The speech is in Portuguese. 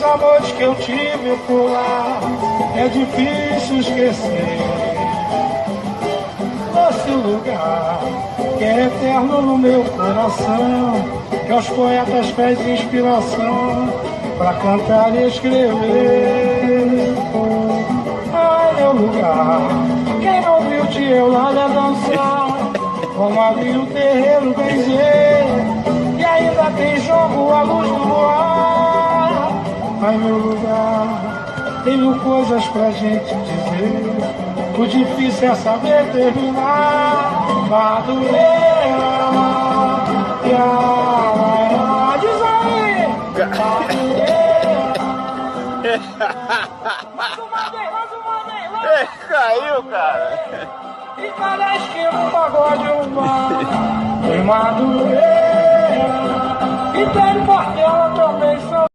Essa noite que eu tive por lá é difícil esquecer. Esse lugar que é eterno no meu coração, que aos poetas fez inspiração pra cantar e escrever. Ah, é o lugar, quem não viu tio lá é dançar, como ali o terreiro benzer, e ainda tem jogo à luz do luar. Ai, meu lugar, tenho coisas pra gente dizer, o difícil é saber terminar. Madureira, diz aí! Madureira! Mais uma vez, vai! Caiu, cara! E parece que no pagode um bar em Madureira, e tem portela